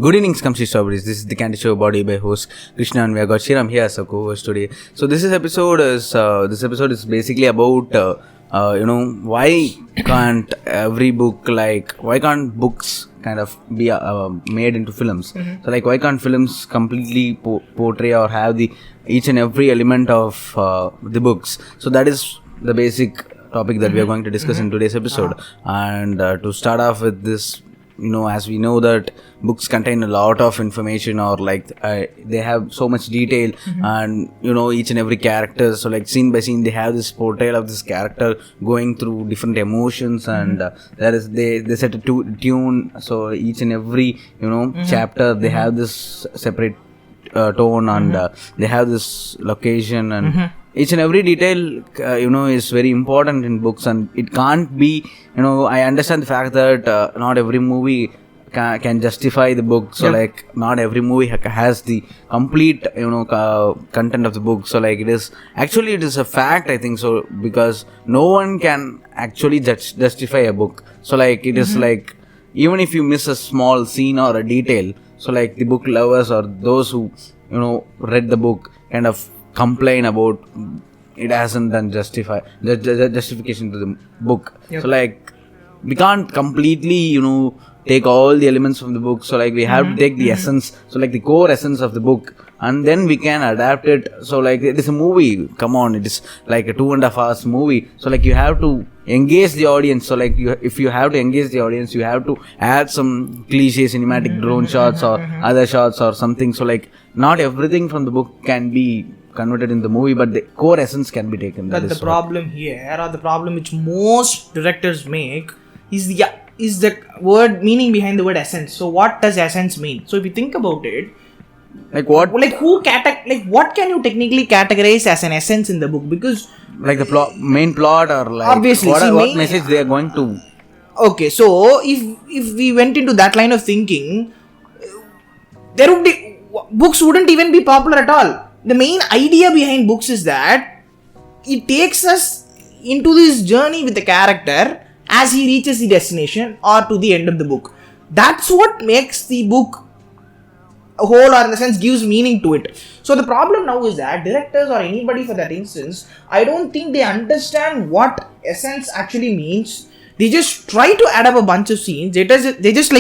Good evening, Scumsy Strawberries. This is the Candid Show, body by host Krishna, and we have got Shriram here as a co-host today. So this episode is basically about why can't why can't books kind of be made into films? So why can't films completely portray or have the each and every element of the books? So that is the basic topic that we are going to discuss in today's episode. And to start off with this, as we know that books contain a lot of information, or they have so much detail, and each and every character, so scene by scene they have this portrayal of this character going through different emotions, and they set a tune, so each and every chapter they have this separate tone, and they have this location, and each and every detail is very important in books, and it can't be I understand the fact that not every movie can justify the book, so not every movie has the complete content of the book, so it is a fact, I think so, because no one can actually justify a book, so it is even if you miss a small scene or a detail, so the book lovers or those who read the book kind of complain about it hasn't done justification to the book. So we can't completely take all the elements from the book, so we have to take the essence, so the core essence of the book, and then we can adapt it. So it is a movie, come on, it is a 2.5 hours movie, so you have to engage the audience, so if you have to engage the audience, you have to add some cliche cinematic drone shots or other shots or something, so not everything from the book can be converted in the movie, but the core essence can be taken. But the problem here, or the problem which most directors make, is the word meaning behind the word essence. So what does essence mean? So if you think about it, what can you technically categorize as an essence in the book? Because the main plot, or obviously what message they are going to. Okay, so if we went into that line of thinking, books wouldn't even be popular at all. The main idea behind books is that it takes us into this journey with the character as he reaches the destination or to the end of the book. That's what makes the book a whole, or in the sense gives meaning to it. So the problem now is that directors, or anybody for that instance, I don't think they understand what essence actually means. They just try to add up a bunch of scenes. They just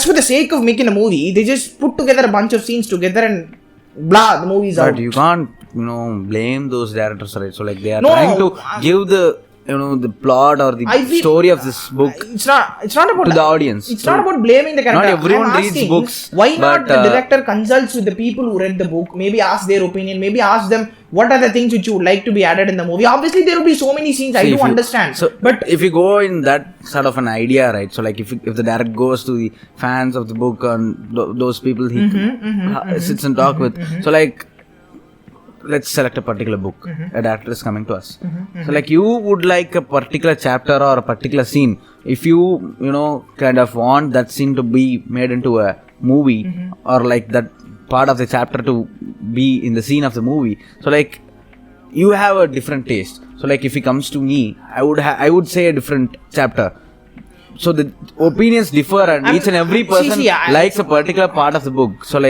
for the sake of making a movie, they just put together a bunch of scenes together and blah, the movie's out. But you can't, blame those directors, right? So they are trying to give the the plot or the story of this book. It's not about to the audience. It's not about blaming the character. Not everyone reads books. Why not the director consults with the people who read the book? Maybe ask their opinion. Maybe ask them what are the things which you would like to be added in the movie. Obviously, there will be so many scenes. I do understand. So, but if you go in that sort of an idea, right? So if the director goes to the fans of the book and those people he sits and talk with, so let's select a particular book. A director is coming to us. So you would like a particular chapter or a particular scene. If you kind of want that scene to be made into a movie, or that part of the chapter to be in the scene of the movie. So you have a different taste. So if it comes to me, I would say a different chapter. So the opinions differ, and each and every person likes a particular part of the book. So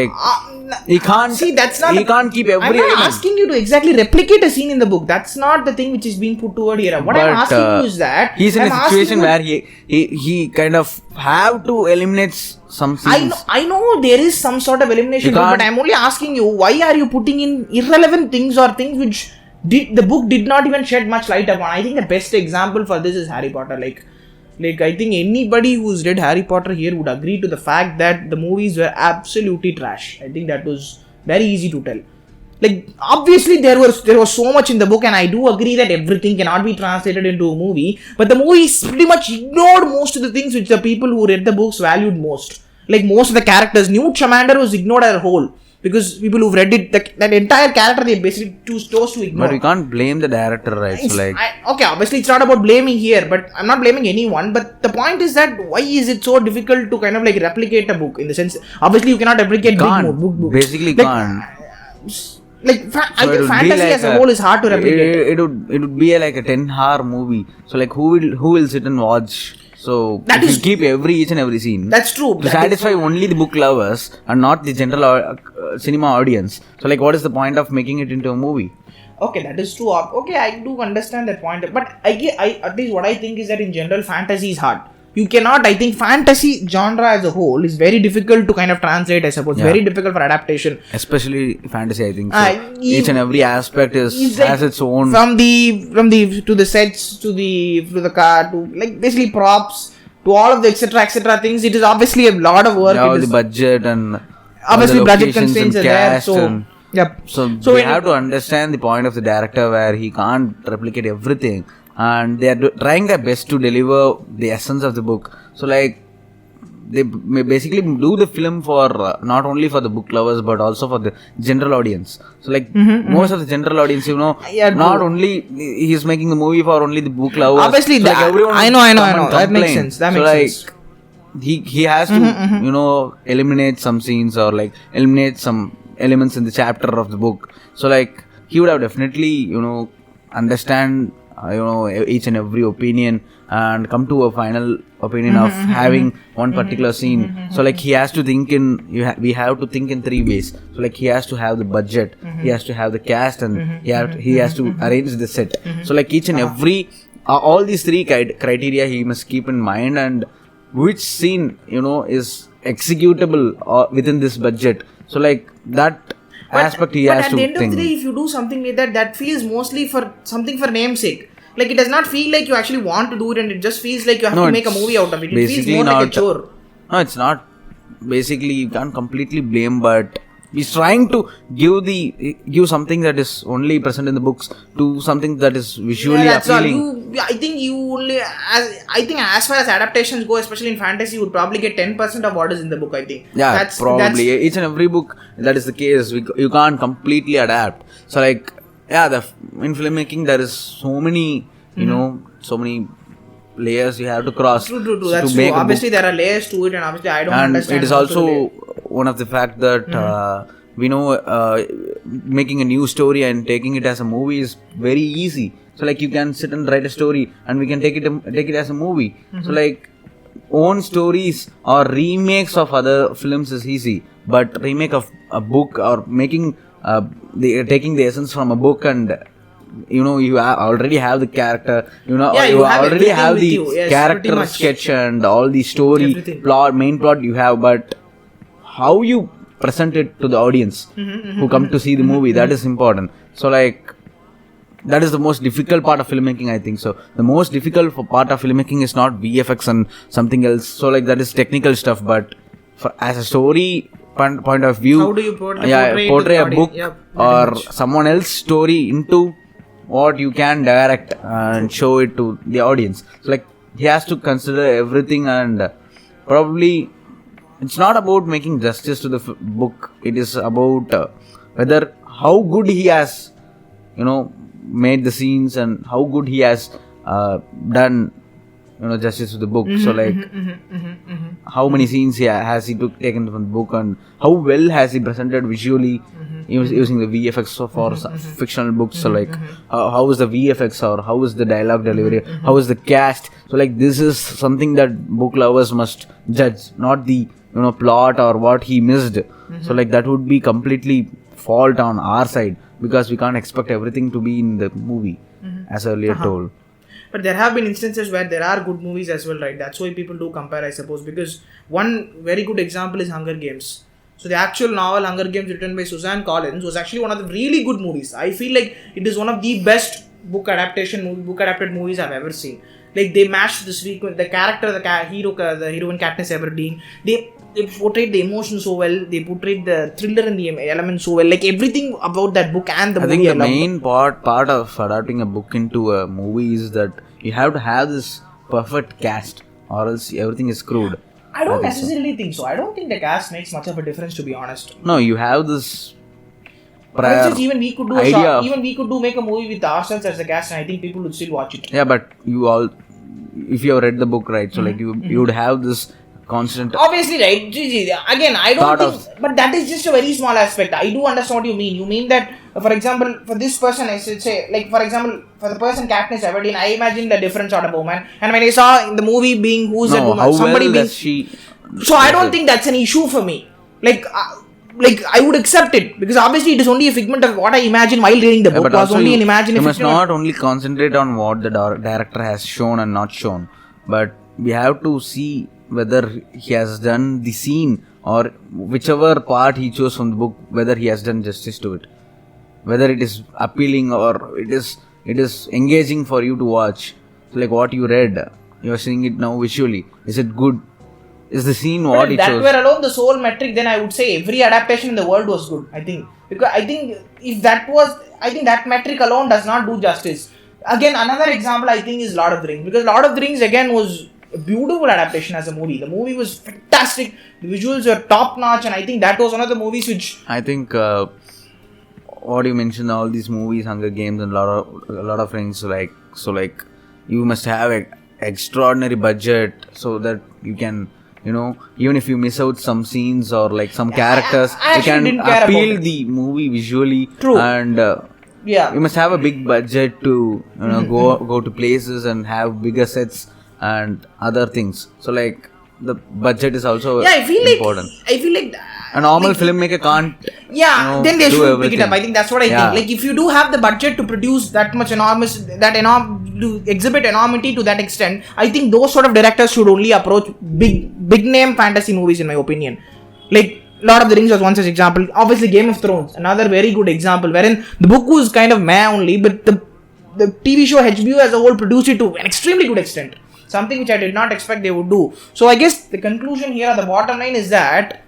he can't keep every element. I'm not asking you to exactly replicate a scene in the book. That's not the thing which is being put toward here. What I'm asking you is that he's in a situation where he kind of have to eliminate some scenes. I know there is some sort of elimination, but I'm only asking you, why are you putting in irrelevant things or things which the book did not even shed much light upon? I think the best example for this is Harry Potter. I think anybody who's read Harry Potter here would agree to the fact that the movies were absolutely trash. I think that was very easy to tell. Obviously there was so much in the book, and I do agree that everything cannot be translated into a movie, but the movie pretty much ignored most of the things which the people who read the books valued most. Most of the characters, Newt Scamander was ignored as a whole, because people who've read it, that entire character they basically chose to ignore. But we can't blame the director, right? Okay, obviously it's not about blaming here, but I'm not blaming anyone. But the point is that why is it so difficult to kind of replicate a book? In the sense, obviously you cannot replicate book. Basically can't. I think fantasy as a whole is hard to replicate. It would be a 10-hour movie. So who will sit and watch So That if is- you keep each and every scene That's true. to satisfy only the book lovers and not the general cinema audience. So like, what is the point of making it into a movie? Okay, that is true. Okay, I do understand that point. But I at least what I think is that in general, fantasy is hard. You cannot, I think, fantasy genre as a whole is very difficult to kind of translate, I suppose. Yeah. Very difficult for adaptation. Especially fantasy, I think. So each if- and every aspect It's like has its own. from the to the sets to the car to like basically props to all of the etc things. It is obviously a lot of work. Yeah, It the is- budget and obviously all the budget locations constraints and are there. cast So and yep. so So we when have to understand the point of the director where he can't replicate everything, and they are trying their best to deliver the essence of the book. So like, they basically do the film for not only for the book lovers but also for the general audience. So like, most of the general audience, Yeah, not true. only he is making the movie for only the book lovers. Obviously, so like everyone I would know. come and That makes complain. sense. That so makes like, sense. he has to eliminate some scenes or like eliminate some elements in the chapter of the book. So like, he would have definitely understand each and every opinion and come to a final opinion of having one particular scene. So like, he has to think we have to think in three ways. So like, he has to have the budget, he has to have the cast, and he has to arrange the set. So like, each and every all these three criteria he must keep in mind, and which scene is executable within this budget. So like, that aspect he has at to the end think. of the day, if you do something like that, that feels mostly for something for namesake. Like, it does not feel like you actually want to do it, and it just feels like you have to make a movie out of it. It feels basically more like a not- chore. No, it's not. Basically, you can't completely blame, but he's trying to give something that is only present in the books to something that is visually That's all. appealing. I think you only, as far as adaptations go, especially in fantasy, you would probably get 10% of what is in the book. I think. Yeah, probably. Each and every book, that is the case. You can't completely adapt. So like, in filmmaking, there is so many, so many layers you have to cross. True. to That's make true. a Obviously, there are layers to it, and obviously, I don't and understand. it is most of the also layers. one of the fact that we know making a new story and taking it as a movie is very easy. So like, you can sit and write a story and we can take it as a movie. So like, own stories or remakes of other films is easy, but remake of a book or making taking the essence from a book, and you already have the character, you have already have everything the with you. Yes, pretty character much. sketch and all the story Everything. main plot you have, but how you present it to the audience who come to see the movie, that is important. So like, that is the most difficult part of filmmaking, I think. So the most difficult part of filmmaking is not VFX and something else. So like, that is technical stuff, but as a story point of view, How do you portray a the book audience? Yep, or pretty much. someone else's story into what you can direct and show it to the audience. So like, he has to consider everything, and probably it's not about making justice to the book. It is about whether how good he has made the scenes and how good he has done justice to the book. So like, how many scenes has he taken from the book, and how well has he presented visually using the VFX for fictional books. So like, how is the VFX, or how is the dialogue delivery, how is the cast. So like, this is something that book lovers must judge, not the plot or what he missed. So like, that would be completely fault on our side, because we can't expect everything to be in the movie as earlier told. But there have been instances where there are good movies as well, right? That's why people do compare, I suppose. Because one very good example is Hunger Games. So the actual novel Hunger Games, written by Suzanne Collins, was actually one of the really good movies. I feel like it is one of the best book adapted movies I've ever seen. Like, they matched the sequence, the character, the heroine Katniss Everdeen. They portrayed the emotion so well. They portrayed the thriller and the elements so well. Like, everything about that book and the movie. I think the main part of adapting a book into a movie is that you have to have this perfect cast, or else everything is screwed. I don't necessarily think so. I don't think the cast makes much of a difference, to be honest. No, you have this prior even we could do idea make a movie with ourselves as the cast, and I think people would still watch it. Yeah, but if you have read the book, right? So like, you would have this constant. Obviously, right? Again, I don't think, but that is just a very small aspect. I do understand what you mean. You mean that For example, for this person, I should say, like for example, for the person Katniss Everdeen, I imagined a different sort of woman, and when I saw in the movie being who's that woman, how somebody well being, does she? so I don't think that's an issue for me. Like I would accept it because obviously it is only a figment of what I imagine while reading the book. But It was also only an you imagination. must not only concentrate on what the director has shown and not shown, but we have to see whether he has done the scene or whichever part he chose from the book, whether he has done justice to it, whether it is appealing or it is engaging for you to watch. So like what you read, you are seeing it now visually. Is it good? Is the scene But what if it that shows? were alone the sole metric, then I would say every adaptation in the world was good. I think because I think if that was, I think that metric alone does not do justice. Again, another example I think is Lord of the Rings, because Lord of the Rings again was a beautiful adaptation as a movie. The movie was fantastic. The visuals were top notch, and I think that was one of the movies which I think what you mentioned, all these movies, Hunger Games and a lot of things, like you must have an extraordinary budget so that you can, even if you miss out some scenes or like some characters, I you can didn't care appeal about the movie visually. True. And you must have a big budget to go to places and have bigger sets and other things. So like the budget is also important. I feel like A normal filmmaker can't. Then they do should everything. pick it up. I think that's what I think. Like if you do have the budget to produce that much to exhibit enormity to that extent, I think those sort of directors should only approach big name fantasy movies, in my opinion. Like Lord of the Rings was one such example. Obviously, Game of Thrones, another very good example, wherein the book was kind of meh only, but the TV show HBO as a whole produced it to an extremely good extent. Something which I did not expect they would do. So I guess the conclusion here, the bottom line is that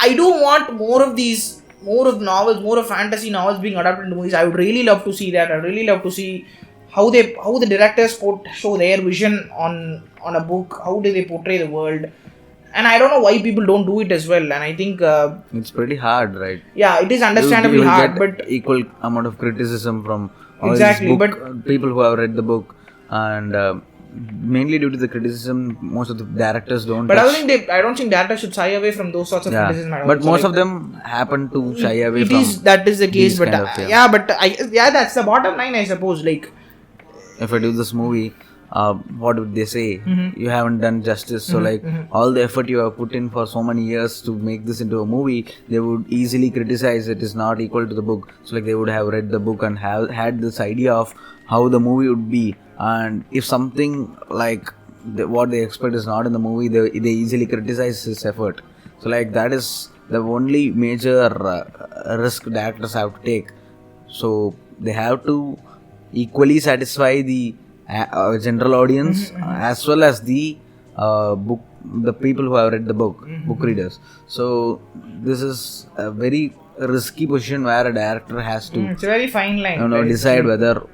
I do want more of novels, more of fantasy novels being adapted into movies. I would really love to see that. I would really love to see how the directors show their vision on a book. How do they portray the world? And I don't know why people don't do it as well. And I think it's pretty hard, right? Yeah, it is understandably hard, get but equal amount of criticism from all exactly, these people who have read the book, and mainly due to the criticism, most of the directors don't. But I don't think directors should shy away from those sorts of criticism. But most of them happen to shy away from. That is the case, but that's the bottom line, I suppose. Like, if I do this movie, what would they say? You haven't done justice. So all the effort you have put in for so many years to make this into a movie, they would easily criticize it is not equal to the book. So like they would have read the book and have had this idea of how the movie would be, and if something like what they expect is not in the movie, they easily criticize his effort. So like that is the only major risk directors have to take. So they have to equally satisfy the general audience as well as the the people who have read the book, book readers. So this is a very risky position where a director has to it's a very fine line, decide whether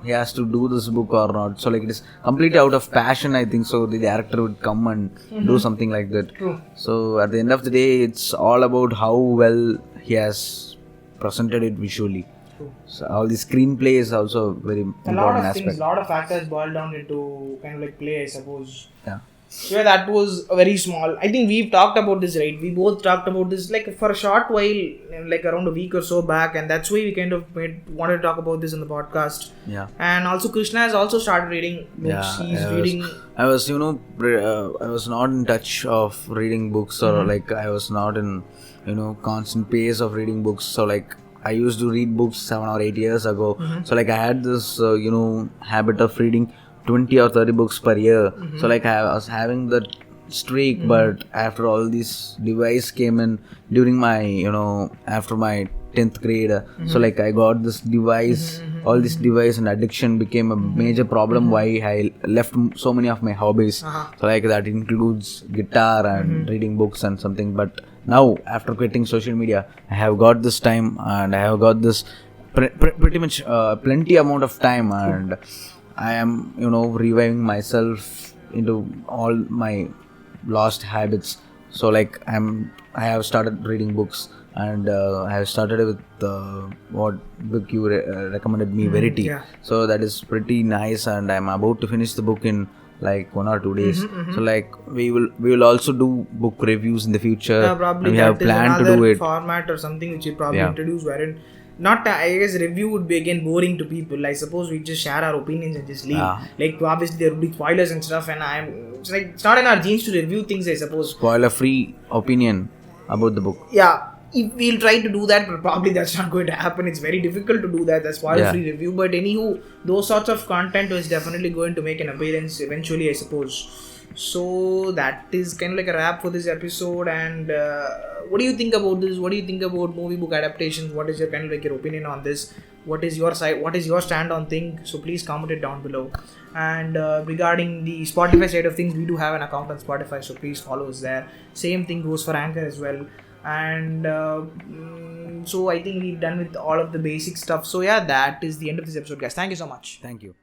he has to do this book or not. So like it is completely out of passion, I think. So the director would come and do something like that. True. So at the end of the day, it's all about how well he has presented it visually. True. So all the screenplay is also very important aspect. A lot of factors boil down into kind of like play, I suppose. Yeah. So that was a very small. I think we've talked about this, right? We both talked about this like for a short while, like around a week or so back, and that's why we kind of wanted to talk about this in the podcast. Yeah. And also Krishna has also started reading books. He's reading. I was not in touch of reading books, or like I was not in constant pace of reading books. So like I used to read books 7 or 8 years ago. So like I had this habit of reading 20 or 30 books per year. So like I was having that streak, but after all this device came in during my after my 10th grade, so like I got this device, all this device and addiction became a major problem why I left so many of my hobbies. So like that includes guitar and reading books and something. But now after quitting social media, I have got this time and I have got this pretty much plenty amount of time, and I am reviving myself into all my lost habits. So like I have started reading books, and I have started with what book you recommended me, Verity. So that is pretty nice, and I'm about to finish the book in like 1 or 2 days. So like we will also do book reviews in the future. Probably we have planned to do it. Format or something which you probably introduce, wherein not I guess review would be again boring to people. I suppose we just share our opinions and just leave. Like obviously there would be spoilers and stuff, and it's not in our genes to review things, I suppose. Spoiler free opinion about the book. Yeah, if we'll try to do that, but probably that's not going to happen. It's very difficult to do that, the spoiler free review. But anywho, those sorts of content is definitely going to make an appearance eventually, I suppose. So that is kind of like a wrap for this episode. And what do you think about this? What do you think about movie book adaptations? What is your kind of like your opinion on this? What is your side? What is your stand on things? So please comment it down below. And regarding the Spotify side of things, we do have an account on Spotify, so please follow us there. Same thing goes for Anchor as well. And so I think we've done with all of the basic stuff. So yeah, that is the end of this episode, guys. Thank you so much. Thank you.